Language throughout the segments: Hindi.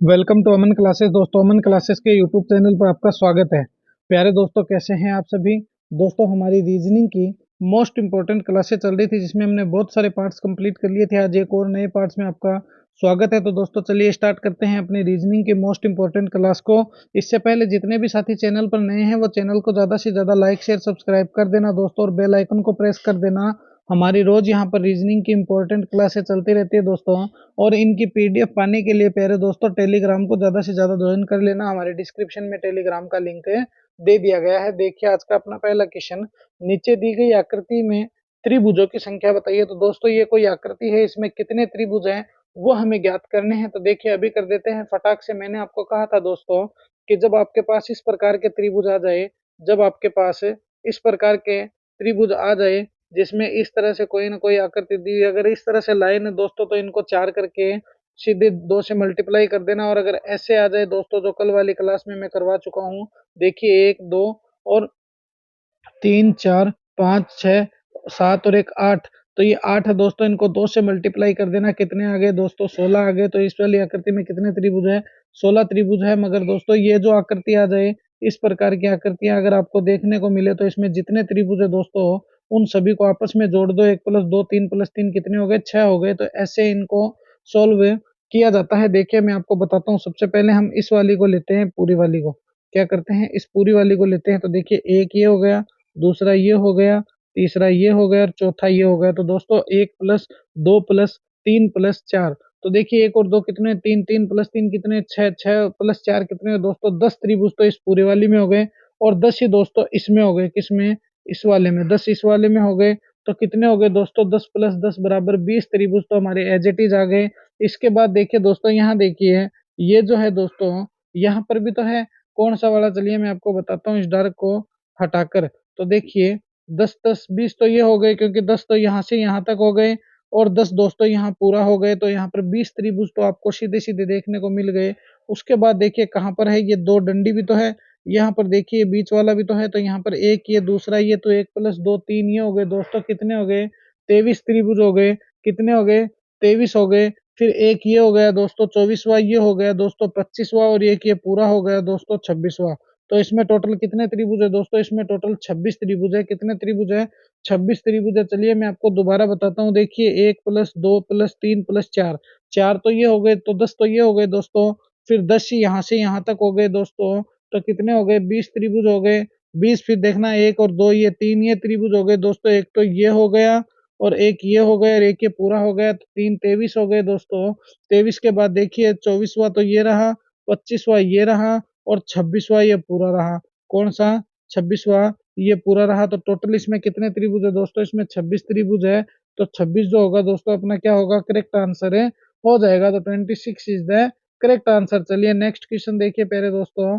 Welcome to Aman classes. दोस्तों, अमन क्लासेस के यूट्यूब चैनल पर आपका स्वागत है। प्यारे दोस्तों, कैसे हैं आप सभी। दोस्तों, हमारी रीजनिंग की मोस्ट इंपॉर्टेंट क्लासेस चल रही थी जिसमें हमने बहुत सारे पार्ट्स कंप्लीट कर लिए थे। आज एक और नए पार्ट्स में आपका स्वागत है। तो दोस्तों, चलिए स्टार्ट करते हैं अपनी रीजनिंग की मोस्ट इंपॉर्टेंट क्लास को। इससे पहले जितने भी साथी चैनल पर नए हैं वो चैनल को ज़्यादा से ज़्यादा लाइक शेयर सब्सक्राइब कर देना दोस्तों, और बेल आइकन को प्रेस कर देना। हमारी रोज यहाँ पर रीजनिंग की इंपॉर्टेंट क्लासेस चलती रहती है दोस्तों, और इनकी पीडीएफ पाने के लिए प्यारे दोस्तों टेलीग्राम को ज्यादा से ज्यादा ज्वाइन कर लेना। हमारे डिस्क्रिप्शन में टेलीग्राम का लिंक दे दिया गया है। देखिए, आज का अपना पहला क्वेश्चन, नीचे दी गई आकृति में त्रिभुजों की संख्या बताइए। तो दोस्तों, ये कोई आकृति है, इसमें कितने त्रिभुज हैं वो हमें ज्ञात करने हैं। तो देखिए, अभी कर देते हैं फटाक से। मैंने आपको कहा था दोस्तों कि जब आपके पास इस प्रकार के त्रिभुज आ जाए, जब आपके पास इस प्रकार के त्रिभुज आ जाए जिसमें इस तरह से कोई ना कोई आकृति दी, अगर इस तरह से लाइन है दोस्तों तो इनको 4 करके सीधे 2 से मल्टीप्लाई कर देना। और अगर ऐसे आ जाए दोस्तों, जो कल वाली क्लास में मैं करवा चुका हूँ, देखिए 1 2 और 3 4 5 6 7 और एक 8, तो ये 8 है दोस्तों। इनको 2 से मल्टीप्लाई कर देना। कितने आ गए दोस्तों? 16 आ गए। तो इस वाली आकृति में कितने त्रिभुज है? 16 त्रिभुज है। मगर दोस्तों, ये जो आकृति आ जाए, इस प्रकार की आकृतियां अगर आपको देखने को मिले, तो इसमें जितने त्रिभुज है दोस्तों उन सभी को आपस में जोड़ दो। 1 + 2 3 + 3 कितने हो गए? 6 हो गए। तो ऐसे इनको सोल्व किया जाता है। देखिए, मैं आपको बताता हूँ। सबसे पहले हम इस वाली को लेते हैं, पूरी वाली को। क्या करते हैं? इस पूरी वाली को लेते हैं। तो देखिए, एक ये हो गया, दूसरा ये हो गया, तीसरा ये हो गया और चौथा ये हो गया। तो दोस्तों, 1 + 2 + 3 + 4, तो देखिए 1 और 2 कितने? 3, 3 + 3 कितने? 6, 6 + 4 कितने दोस्तों? 10 त्रिभुज तो इस पूरे वाली में हो गए, और 10 ही दोस्तों इसमें हो गए। किसमें? इस वाले में। 10 इस वाले में हो गए। तो कितने हो गए दोस्तों? 10 + 10 = 20 त्रिभुज तो हमारे एज इट इज आ गए। इसके बाद देखिए दोस्तों, यहाँ देखिए, ये जो है दोस्तों, यहाँ पर भी तो है। कौन सा वाला? चलिए मैं आपको बताता हूँ, इस डार्क को हटाकर। तो देखिए, 10 10 20 तो ये हो गए, क्योंकि 10 तो यहाँ से यहाँ तक हो गए, और 10 दोस्तों यहाँ पूरा हो गए। तो यहाँ पर 20 त्रिभुज तो आपको सीधे सीधे देखने को मिल गए। उसके बाद देखिए कहाँ पर है? ये 2 डंडी भी तो है। यहाँ पर देखिए बीच वाला भी तो है। तो यहाँ पर एक ये, दूसरा ये, तो 1 + 2 3 ये हो गए दोस्तों। कितने हो गए? 23 त्रिभुज हो गए। कितने हो गए? 23 हो गए। फिर एक ये हो गया दोस्तों 24वां, ये हो गया दोस्तों 25वां, और एक ये पूरा हो गया दोस्तों 26वां। तो इसमें टोटल कितने त्रिभुज है दोस्तों? इसमें टोटल 26 त्रिभुज है। कितने त्रिभुज है? 26 त्रिभुज है। चलिए मैं आपको दोबारा बताता हूँ। देखिए, 1 + 2 + 3 + 4, 4 तो ये हो गए, तो 10 तो ये हो गए दोस्तों। फिर 10 ही यहाँ से यहाँ तक हो गए दोस्तों। तो कितने हो गए? 20 त्रिभुज हो गए। 20, फिर देखना 1 और 2 ये 3 ये त्रिभुज हो गए दोस्तों। एक तो ये हो गया, और एक ये हो गया, और एक ये पूरा हो गया। तो 3 23 हो गए दोस्तों। 23 के बाद देखिए 24वां तो ये रहा, 25वां ये रहा, और 26वां ये पूरा रहा। कौन सा? 26वां ये पूरा रहा। तो टोटल इसमें कितने त्रिभुज है दोस्तों? इसमें 26 त्रिभुज है। तो 26 जो होगा दोस्तों अपना क्या होगा? करेक्ट आंसर है, हो जाएगा। तो 26 इज द करेक्ट आंसर। चलिए नेक्स्ट क्वेश्चन देखिए प्यारे दोस्तों।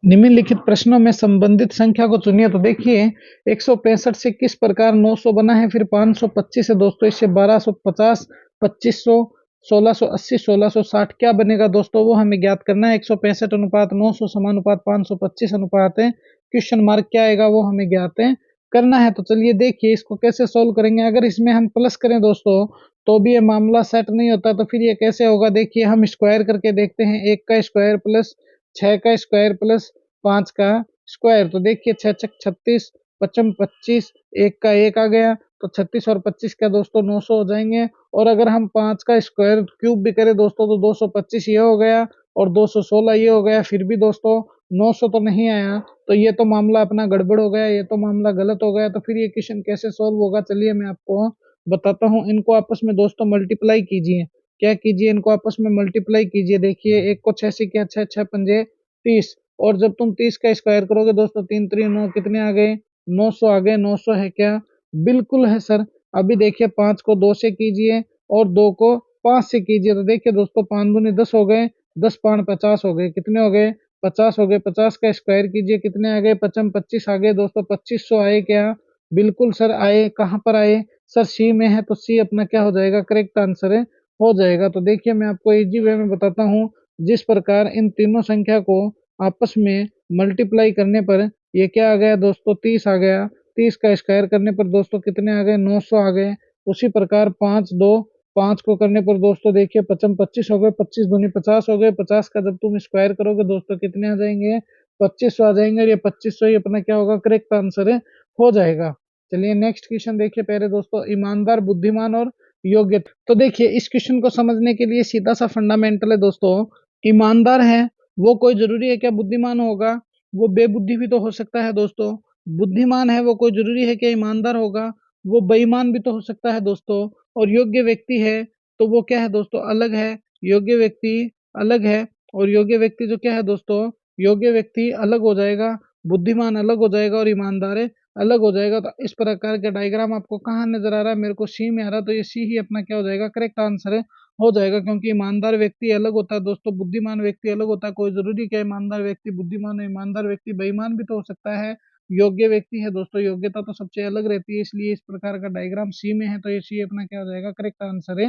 निम्नलिखित प्रश्नों में संबंधित संख्या को चुनिए। तो देखिए, 165 से किस प्रकार 900 बना है? फिर 525 है दोस्तों, इससे 1250, 2500, 1680, 1660 क्या बनेगा दोस्तों? वो हमें ज्ञात करना है। 165 अनुपात 900 समानुपात 525 अनुपात है, क्वेश्चन मार्क क्या आएगा वो हमें ज्ञात है करना है। तो चलिए देखिए, इसको कैसे सोल्व करेंगे। अगर इसमें हम प्लस करें दोस्तों तो भी ये मामला सेट नहीं होता। तो फिर ये कैसे होगा? देखिए, हम स्क्वायर करके देखते हैं। 1 का स्क्वायर प्लस 6 का स्क्वायर प्लस 5 का स्क्वायर। तो देखिए, 6 छक 36, 55 25, 1 का 1 आ गया। तो 36 और 25 का दोस्तों 900 हो जाएंगे। और अगर हम 5 का स्क्वायर क्यूब भी करें दोस्तों तो 225 ये हो गया, और 216 ये हो गया। फिर भी दोस्तों 900 तो नहीं आया। तो ये तो मामला अपना गड़बड़ हो गया, ये तो मामला गलत हो गया। तो फिर ये क्वेश्चन कैसे सोल्व होगा? चलिए मैं आपको बताता हूँ। इनको आपस में दोस्तों मल्टीप्लाई कीजिए। क्या कीजिए? इनको आपस में मल्टीप्लाई कीजिए। देखिए, एक को 6 से किया, 6 6 पंजे 30, और जब तुम 30 का स्क्वायर करोगे दोस्तों, 3 3 9, कितने आ गए? 900 आ गए। 900 है क्या? बिल्कुल है सर। अभी देखिए, 5 को 2 से कीजिए और 2 को 5 से कीजिए। तो देखिए दोस्तों, 5 दूनी 10 हो गए, 10 5 50 हो गए। कितने हो गए? 50 हो गए। 50 का स्क्वायर कीजिए, कितने आ गए? 55 25 आ गए दोस्तों। 2500 आए क्या? बिल्कुल सर आए। कहाँ पर आए? सर सी में है, तो सी अपना क्या हो जाएगा? करेक्ट आंसर है, हो जाएगा। तो देखिए, मैं आपको इजी वे में बताता हूँ। जिस प्रकार इन तीनों संख्या को आपस में मल्टीप्लाई करने पर ये क्या आ गया दोस्तों? 30 आ गया। 30 का स्क्वायर करने पर दोस्तों कितने आ गए? 900 आ गए। उसी प्रकार 5 2 5 को करने पर दोस्तों देखिए 55 25 हो गए, 25 दूनी 50 हो गए। 50 का जब तुम स्क्वायर करोगे दोस्तों कितने आ जाएंगे, 2500 आ जाएंगे। और ये 2500 ही अपना क्या होगा, करेक्ट आंसर है, हो जाएगा। चलिए नेक्स्ट क्वेश्चन देखिए प्यारे दोस्तों, ईमानदार, बुद्धिमान और योग्य। तो देखिए इस क्वेश्चन को समझने के लिए सीधा सा फंडामेंटल है दोस्तों। ईमानदार है वो कोई जरूरी है क्या बुद्धिमान होगा, वो बेबुद्धि भी तो हो सकता है दोस्तों। बुद्धिमान है वो कोई जरूरी है क्या ईमानदार होगा, वो बेईमान भी तो हो सकता है दोस्तों। और योग्य व्यक्ति है तो वो क्या है दोस्तों, अलग है। योग्य व्यक्ति अलग है, और योग्य व्यक्ति जो क्या है दोस्तों, योग्य व्यक्ति अलग हो जाएगा, बुद्धिमान अलग हो जाएगा और ईमानदार अलग हो जाएगा। तो इस प्रकार का डायग्राम आपको कहाँ नजर आ रहा है, मेरे को सी में आ रहा है, तो ये सी ही अपना क्या हो जाएगा, करेक्ट आंसर हो जाएगा। क्योंकि ईमानदार व्यक्ति अलग होता है दोस्तों, बुद्धिमान व्यक्ति अलग होता है। कोई जरूरी क्या ईमानदार व्यक्ति बुद्धिमान है, ईमानदार व्यक्ति बेईमान भी तो हो सकता है। योग्य व्यक्ति है दोस्तों, योग्यता तो सबसे अलग रहती है, इसलिए इस प्रकार का डायग्राम सी में है, तो ये सी अपना क्या हो जाएगा, करेक्ट आंसर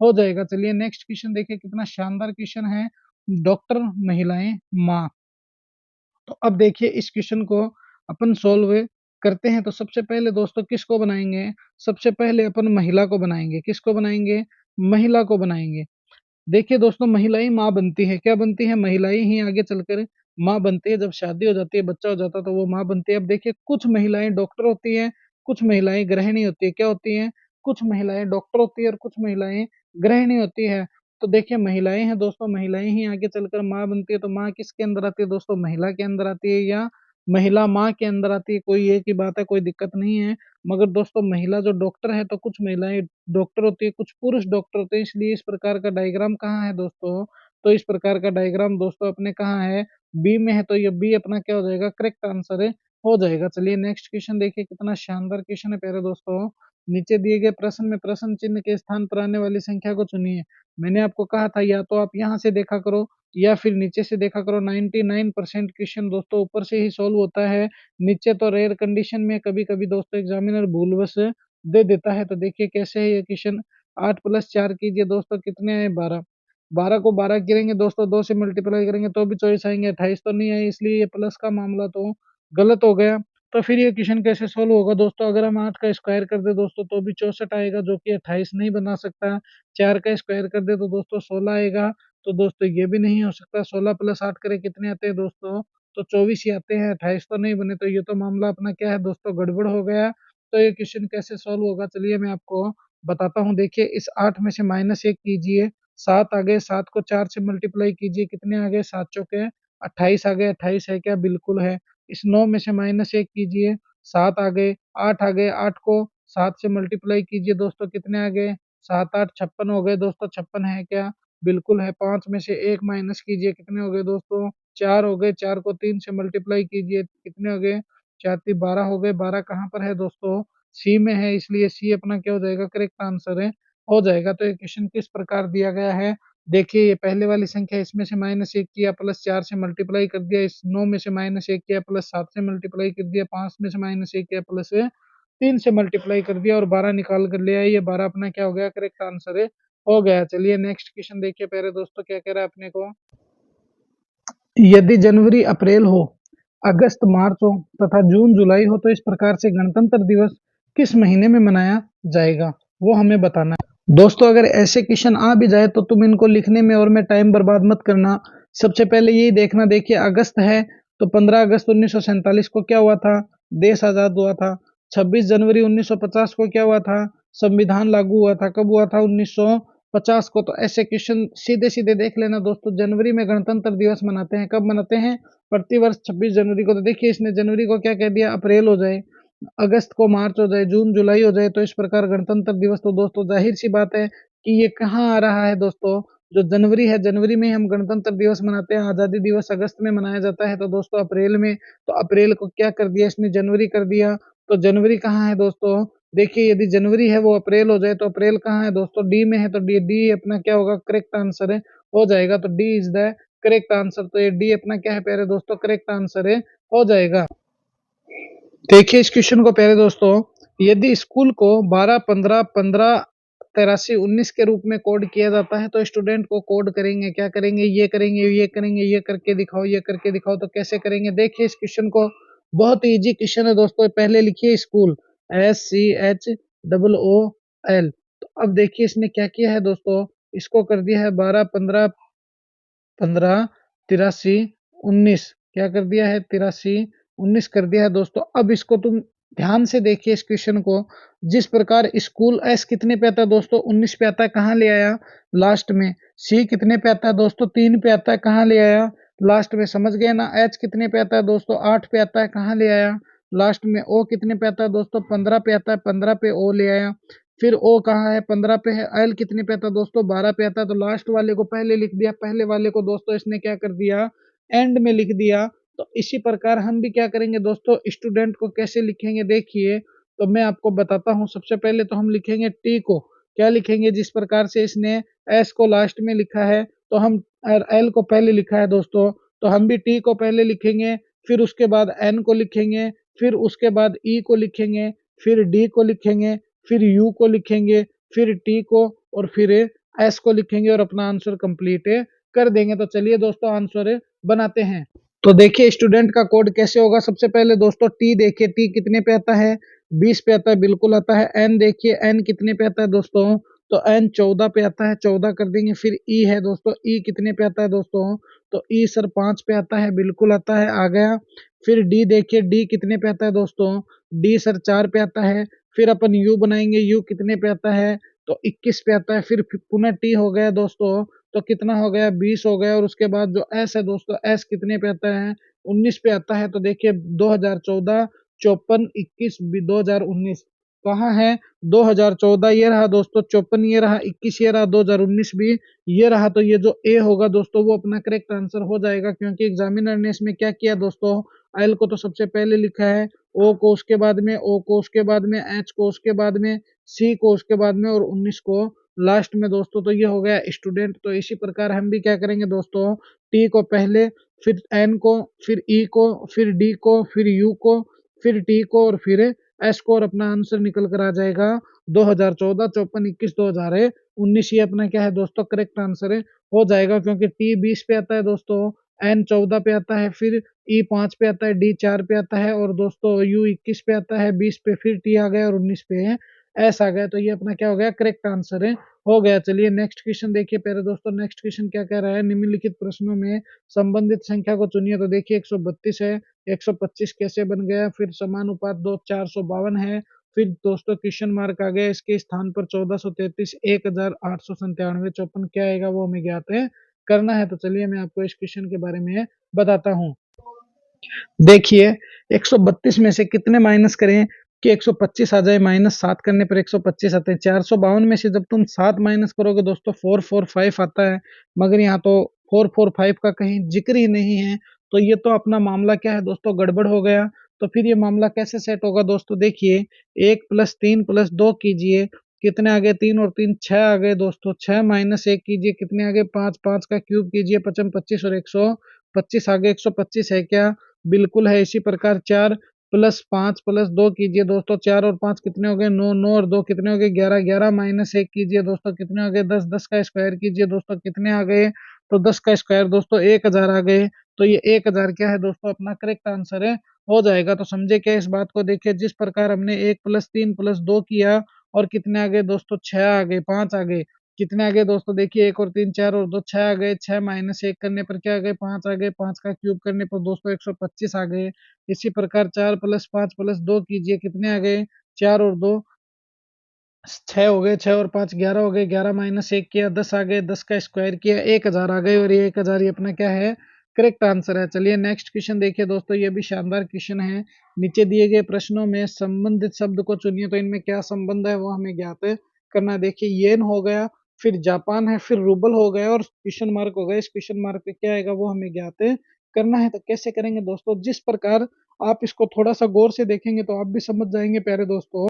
हो जाएगा। चलिए नेक्स्ट क्वेश्चन देखिए, कितना शानदार क्वेश्चन है। डॉक्टर, महिलाएं, माँ। तो अब देखिए इस क्वेश्चन को अपन सोल्व करते हैं। तो सबसे पहले दोस्तों किसको बनाएंगे, सबसे पहले अपन महिला को बनाएंगे। किसको बनाएंगे, महिला को बनाएंगे। देखिए दोस्तों महिला ही माँ बनती है, क्या बनती है, महिलाएं ही आगे चलकर माँ बनती है। जब शादी हो जाती है, बच्चा हो जाता है, तो वो माँ बनती है। अब देखिए कुछ महिलाएं डॉक्टर होती हैं, कुछ महिलाएं गृहिणी होती है। क्या होती हैं, कुछ महिलाएं डॉक्टर होती है और कुछ महिलाएं गृहिणी होती है। तो देखिए महिलाएं हैं दोस्तों, महिलाएं ही आगे चलकर माँ बनती है। तो माँ किसके अंदर आती है दोस्तों, महिला के अंदर आती है, या महिला माँ के अंदर आती है। कोई एक ही बात है, कोई दिक्कत नहीं है। मगर दोस्तों महिला जो डॉक्टर है, तो कुछ महिलाएं डॉक्टर होती है, कुछ पुरुष डॉक्टर होते हैं। इसलिए इस प्रकार का डायग्राम कहाँ है दोस्तों, तो इस प्रकार का डायग्राम दोस्तों अपने कहाँ है, बी में है। तो ये बी अपना क्या हो जाएगा, करेक्ट आंसर हो जाएगा। चलिए नेक्स्ट क्वेश्चन देखिए, कितना शानदार क्वेश्चन है प्यारे दोस्तों। नीचे दिए गए प्रश्न में प्रश्न चिन्ह के स्थान पर आने वाली संख्या को चुनिए। मैंने आपको कहा था या तो आप यहाँ से देखा करो या फिर नीचे से देखा करो। 99% क्वेश्चन दोस्तों ऊपर से ही सोल्व होता है, नीचे तो रेयर कंडीशन में कभी कभी दोस्तों एग्जामिनर भूलवश दे देता है। तो देखिए कैसे है ये क्वेश्चन। 8 + 4 कीजिए दोस्तों, कितने आए, 12। 12 को 12 गिरेंगे दोस्तों, 2 से मल्टीप्लाई करेंगे तो भी 24 आएंगे, 28 तो नहीं आए, इसलिए ये प्लस का मामला तो गलत हो गया। तो फिर ये क्वेश्चन कैसे सोल्व होगा दोस्तों, अगर हम 8 का स्क्वायर कर दे दोस्तों तो भी 64 आएगा, जो कि 28 नहीं बना सकता। 4 का स्क्वायर कर दे तो दोस्तों 16 आएगा, तो दोस्तों ये भी नहीं हो सकता। 16 + 8 करें कितने आते हैं दोस्तों, तो 24 ही आते हैं, 28 तो नहीं बने। तो ये तो मामला अपना क्या है दोस्तों, गड़बड़ हो गया। तो ये क्वेश्चन कैसे सॉल्व होगा, चलिए मैं आपको बताता हूँ। देखिए इस 8 में से -1 कीजिए, 7 आ गए, 7 को 4 से मल्टीप्लाई कीजिए, कितने आ गए, 7 चौके 28 आ गए। 28 है क्या, बिल्कुल है। इस 9 में से -1 कीजिए, 7 आ गए, 8 आ गए, 8 को 7 से मल्टीप्लाई कीजिए दोस्तों, कितने आ गए, 7 8 56 हो गए दोस्तों। 56 है क्या, बिल्कुल है। 5 में से 1 माइनस कीजिए, कितने हो गए दोस्तों, 4 हो गए। 4 को 3 से मल्टीप्लाई कीजिए, कितने हो गए, 4 3 12 हो गए। 12 कहाँ पर है दोस्तों, सी में है, इसलिए सी अपना क्या हो जाएगा, करेक्ट आंसर हो जाएगा। तो ये क्वेश्चन किस प्रकार दिया गया है, देखिए ये पहले वाली संख्या, इसमें से -1 किया, +4 से मल्टीप्लाई कर दिया। इस 9 में से -1 किया, +7 से मल्टीप्लाई कर दिया। 5 में से -1 किया, +3 से मल्टीप्लाई कर दिया और 12 निकाल कर ले आए। ये 12 अपना क्या हो गया, करेक्ट आंसर हो गया। चलिए नेक्स्ट क्वेश्चन देखिए प्यारे दोस्तों, क्या कह रहा है अपने को। यदि जनवरी अप्रैल हो, अगस्त मार्च हो तथा जून जुलाई हो, तो इस प्रकार से गणतंत्र दिवस किस महीने में मनाया जाएगा, वो हमें बताना है। दोस्तों अगर ऐसे क्वेश्चन आ भी जाए तो तुम इनको लिखने में और में टाइम बर्बाद मत करना। सबसे पहले यही देखना, देखिए अगस्त है तो 15 अगस्त 1947 को क्या हुआ था, देश आजाद हुआ था। 26 जनवरी 1950 को क्या हुआ था, संविधान लागू हुआ था। कब हुआ था, 1950 को। तो ऐसे क्वेश्चन सीधे सीधे देख लेना दोस्तों। जनवरी में गणतंत्र दिवस मनाते हैं, कब मनाते हैं, प्रतिवर्ष 26 जनवरी को। तो देखिए इसने जनवरी को क्या कह दिया, अप्रैल हो जाए, अगस्त को मार्च हो जाए, जून जुलाई हो जाए, तो इस प्रकार गणतंत्र दिवस। तो दोस्तों जाहिर सी बात है कि ये कहाँ आ रहा है दोस्तों, जो जनवरी है, जनवरी में हम गणतंत्र दिवस मनाते हैं। आजादी दिवस अगस्त में मनाया जाता है, तो दोस्तों अप्रैल में। तो अप्रैल को क्या कर दिया इसने, जनवरी कर दिया। तो जनवरी कहाँ है दोस्तों, देखिए यदि जनवरी है वो अप्रैल हो जाए, तो अप्रैल कहाँ है दोस्तों, डी में है। तो डी डी अपना क्या होगा, करेक्ट आंसर हो जाएगा। तो D is the correct answer. तो ये डी अपना क्या है प्यारे दोस्तों, करेक्ट आंसर हो जाएगा। देखिए इस क्वेश्चन को प्यारे दोस्तों, यदि स्कूल को 12 15 15 83 19 के रूप में कोड किया जाता है, तो स्टूडेंट को कोड करेंगे, क्या करेंगे, ये करेंगे, ये करेंगे, ये करके दिखाओ, ये करके दिखाओ। तो कैसे करेंगे, देखिए इस क्वेश्चन को, बहुत ही इजी क्वेश्चन है दोस्तों। पहले लिखिए स्कूल, SCHOOL, तो अब देखिए इसने क्या किया है दोस्तों, इसको कर दिया है 12, 15, 15, 83, 19। क्या कर दिया है? 83, 19 कर दिया है दोस्तों। अब इसको तुम ध्यान से देखिए इस क्वेश्चन को। जिस प्रकार स्कूल एस कितने पे आता है दोस्तों? 19 पे आता है। कहाँ ले आया? लास्ट में। सी कितने पे आता है दोस्तों? 3 पे आता है। कहाँ ले आया? लास्ट में। समझ गए ना? एच कितने पे आता है दोस्तों? 8 पे आता है। कहाँ ले आया? लास्ट में। ओ कितने पे आता है दोस्तों? 15 पे आता है। 15 पे ओ ले आया। फिर ओ कहाँ है? 15 पे है। एल कितने पे आता है दोस्तों? 12 पे आता है। तो लास्ट वाले को पहले लिख दिया, पहले वाले को दोस्तों इसने क्या कर दिया? एंड में लिख दिया। तो इसी प्रकार हम भी क्या करेंगे दोस्तों, स्टूडेंट को कैसे लिखेंगे देखिए, तो मैं आपको बताता हूँ। सबसे पहले तो हम लिखेंगे टी को। क्या लिखेंगे? जिस प्रकार से इसने एस को लास्ट में लिखा है, तो हम एल को पहले लिखा है दोस्तों, तो हम भी टी को पहले लिखेंगे, फिर उसके बाद एन को लिखेंगे, फिर उसके बाद ई को लिखेंगे, फिर डी को लिखेंगे, फिर यू को लिखेंगे, फिर टी को, और फिर एस को लिखेंगे और अपना आंसर कंप्लीट कर देंगे। तो चलिए दोस्तों आंसर बनाते हैं। तो देखिए स्टूडेंट का कोड कैसे होगा। सबसे पहले दोस्तों टी देखिए, टी कितने पे आता है? 20 पे आता है, बिल्कुल आता है। एन देखिए, एन कितने पे आता है दोस्तों? तो एन 14 पे आता है, 14 कर देंगे। फिर ई है दोस्तों, ई कितने पे आता है दोस्तों? तो ई सर 5 पे आता है, बिल्कुल आता है, आ गया। फिर डी देखिए, डी कितने पे आता है दोस्तों? डी सर 4 पे आता है। फिर अपन यू बनाएंगे, यू कितने पे आता है? तो 21 पे आता है। फिर पुनः टी हो गया दोस्तों, तो कितना हो गया? 20 हो गया। और उसके बाद जो एस है दोस्तों, एस कितने पे आता है? 19 पे आता है। तो देखिए 2014, 54, 21, 2019 कहाँ है? 2014 ये रहा दोस्तों, 54 ये रहा, 21 ये रहा, 2019 भी ये रहा। तो ये जो ए होगा दोस्तों वो अपना करेक्ट आंसर हो जाएगा, क्योंकि एग्जामिनर ने इसमें क्या किया दोस्तों, एल को तो सबसे पहले लिखा है, ओ को उसके बाद में, ओ को उसके बाद में, एच को उसके बाद में, सी को उसके बाद में, और 19 को लास्ट में दोस्तों। तो ये हो गया स्टूडेंट। तो इसी प्रकार हम भी क्या करेंगे दोस्तों, टी को पहले, फिर एन को, फिर ई को, फिर डी को, फिर यू को, फिर टी को, और फिर एस को, और अपना आंसर निकल कर आ जाएगा 2014, 54, 21, 2019। ये अपना क्या है दोस्तों, करेक्ट आंसर हो जाएगा, क्योंकि टी 20 पे आता है दोस्तों, एन 14 पे आता है, फिर ई 5 पे आता है, डी 4 पे आता है, और दोस्तों यू 21 पे आता है, 20 पे फिर टी आ गया, और 19 पे है एस आ गया। तो ये अपना क्या हो गया, करेक्ट आंसर हो गया। चलिए नेक्स्ट क्वेश्चन देखिए पहले दोस्तों। नेक्स्ट क्वेश्चन क्या कह रहा है, निम्नलिखित प्रश्नों में संबंधित संख्या को चुनिए। तो देखिए 132 है, 125 कैसे बन गया? फिर समानुपात 2 452 है। फिर दोस्तों क्वेश्चन मार्क आ गया, इसके स्थान पर 1433, 1897, 54 क्या आएगा वो हमें ज्ञात है करना है। तो चलिए मैं आपको इस क्वेश्चन के बारे में बताता हूँ। देखिए 132 में से कितने माइनस करें कि 125 आ जाए? -7 करने पर 125 आते हैं। 452 में से जब तुम 7 माइनस करोगे दोस्तों 445 आता है, मगर यहाँ तो 445 का कहीं जिक्र ही नहीं है। तो ये तो अपना मामला क्या है दोस्तों, गड़बड़ हो गया। तो फिर ये मामला कैसे सेट होगा दोस्तों? देखिए 1 + 3 + 2 कीजिए, कितने आ गए? 3 और 3 6 आ गए दोस्तों। 6 - 1 कीजिए, कितने आ गए? 5, 5 का क्यूब कीजिए, 55, 25 और 125 आ गए। 125 है क्या? बिल्कुल है। इसी प्रकार 4 + 5 + 2 कीजिए दोस्तों, 4 और 5 कितने हो गए? 9, 9 और 2 कितने हो गए? 11, 11 - 1 कीजिए दोस्तों, कितने हो गए? 10, 10 का स्क्वायर कीजिए दोस्तों, कितने आ गए? तो 10 का स्क्वायर दोस्तों 1000 आ गए। तो ये 1000 क्या है दोस्तों, अपना करेक्ट आंसर हो जाएगा। तो समझे क्या इस बात को? देखिए जिस प्रकार हमने 1 + 3 + 2 किया, और कितने आ गए दोस्तों? 6 आ गए, 5 आ गए, कितने आ गए दोस्तों? देखिए 1 और 3 4 और 2 6 आ गए। 6 - 1 करने पर क्या आ गए? 5 आ गए। 5 का क्यूब करने पर दोस्तों 125 आ गए। इसी प्रकार 4 + 5 + 2 कीजिए, कितने आ गए? 4 और 2 6 हो गए, 6 और 5 11 हो गए। 11 - 1 किया, 10 आ गए। 10 का स्क्वायर किया, 1000 आ गए। और ये 1000 ये अपना क्या है, करेक्ट आंसर है। चलिए नेक्स्ट क्वेश्चन देखिए दोस्तों, ये भी शानदार क्वेश्चन है। नीचे दिए गए प्रश्नों में संबंधित शब्द को चुनिए। तो इनमें क्या संबंध है वो हमें ज्ञात करना है। देखिए येन हो गया, फिर जापान है, फिर रूबल हो गया, और क्वेश्चन मार्क हो गया। इस क्वेश्चन मार्क पे क्या आएगा वो हमें ज्ञात करना है। तो कैसे करेंगे दोस्तों, जिस प्रकार आप इसको थोड़ा सा गौर से देखेंगे तो आप भी समझ जाएंगे प्यारे दोस्तों।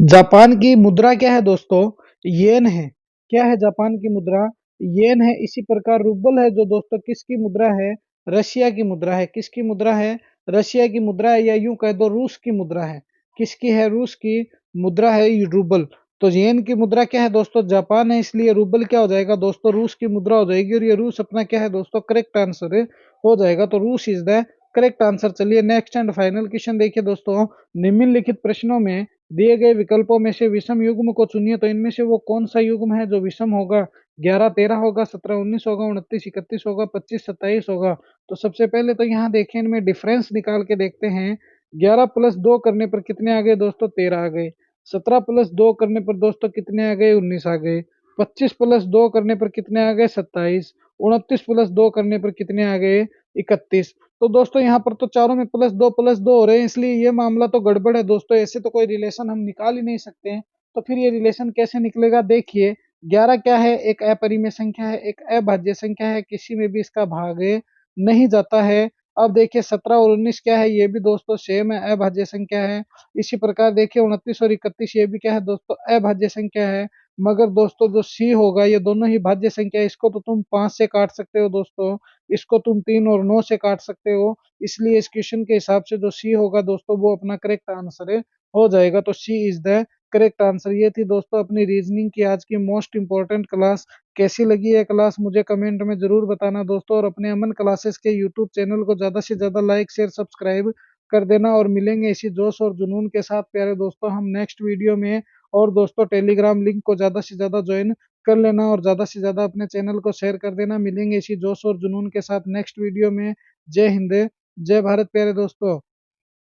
जापान की मुद्रा क्या है दोस्तों? येन है। क्या है जापान की मुद्रा? येन है। इसी प्रकार रूबल है जो दोस्तों किसकी मुद्रा है? रशिया की मुद्रा है। किसकी मुद्रा है? रशिया की मुद्रा है, या यूं कह दो रूस की मुद्रा है। किसकी है? रूस की मुद्रा है ये रूबल। तो येन की मुद्रा क्या है दोस्तों? जापान है, इसलिए रूबल क्या हो जाएगा दोस्तों? रूस की मुद्रा हो जाएगी। और ये रूस अपना क्या है दोस्तों, करेक्ट आंसर हो जाएगा। तो रूस इज द करेक्ट आंसर। चलिए नेक्स्ट एंड फाइनल क्वेश्चन देखिए दोस्तों। निम्नलिखित प्रश्नों में दिए गए विकल्पों में से विषम युग्म को चुनिए, तो इनमें से वो कौन सा युग्म है जो विषम होगा? 11-13 होगा, 17-19 होगा, 29-31 होगा, 25-27 होगा। तो सबसे पहले तो यहाँ देखें, इनमें डिफरेंस निकाल के देखते हैं। 11 प्लस 2 करने पर कितने आ गए दोस्तों? 13 आ गए। 17 प्लस 2 करने पर दोस्तों कितने आ गए? 19 आ गए। 25 प्लस 2 करने पर कितने आ गए? 27। 29 प्लस 2 करने पर कितने आ गए? 31। तो दोस्तों यहाँ पर तो चारों में प्लस दो हो रहे हैं, इसलिए ये मामला तो गड़बड़ है दोस्तों। ऐसे तो कोई रिलेशन हम निकाल ही नहीं सकते हैं। तो फिर ये रिलेशन कैसे निकलेगा? देखिए, 11 क्या है? एक अपरिमेय संख्या है, एक अभाज्य संख्या है, किसी में भी इसका भाग नहीं जाता है। अब देखिए 17 और 19 क्या है? ये भी दोस्तों सेम है, अभाज्य संख्या है। इसी प्रकार देखिए 29 और 31 ये भी क्या है दोस्तों? अभाज्य संख्या है। मगर दोस्तों जो सी होगा, ये दोनों ही भाज्य संख्या है। इसको तो तुम 5 से काट सकते हो दोस्तों, इसको तुम 3 और 9 से काट सकते हो। इसलिए इस क्वेश्चन के हिसाब से जो सी होगा दोस्तों, वो अपना करेक्ट आंसर हो जाएगा। तो सी इज द करेक्ट आंसर। ये थी दोस्तों अपनी रीजनिंग की आज की मोस्ट इंपॉर्टेंट क्लास। कैसी लगी है क्लास मुझे कमेंट में जरूर बताना दोस्तों, और अपने अमन क्लासेस के यूट्यूब चैनल को ज्यादा से ज्यादा लाइक शेयर सब्सक्राइब कर देना। और मिलेंगे इसी जोश और जुनून के साथ प्यारे दोस्तों हम नेक्स्ट वीडियो में। और दोस्तों टेलीग्राम लिंक को ज़्यादा से ज़्यादा ज्वाइन कर लेना, और ज़्यादा से ज़्यादा अपने चैनल को शेयर कर देना। मिलेंगे इसी जोश और जुनून के साथ नेक्स्ट वीडियो में। जय हिंद, जय भारत प्यारे दोस्तों।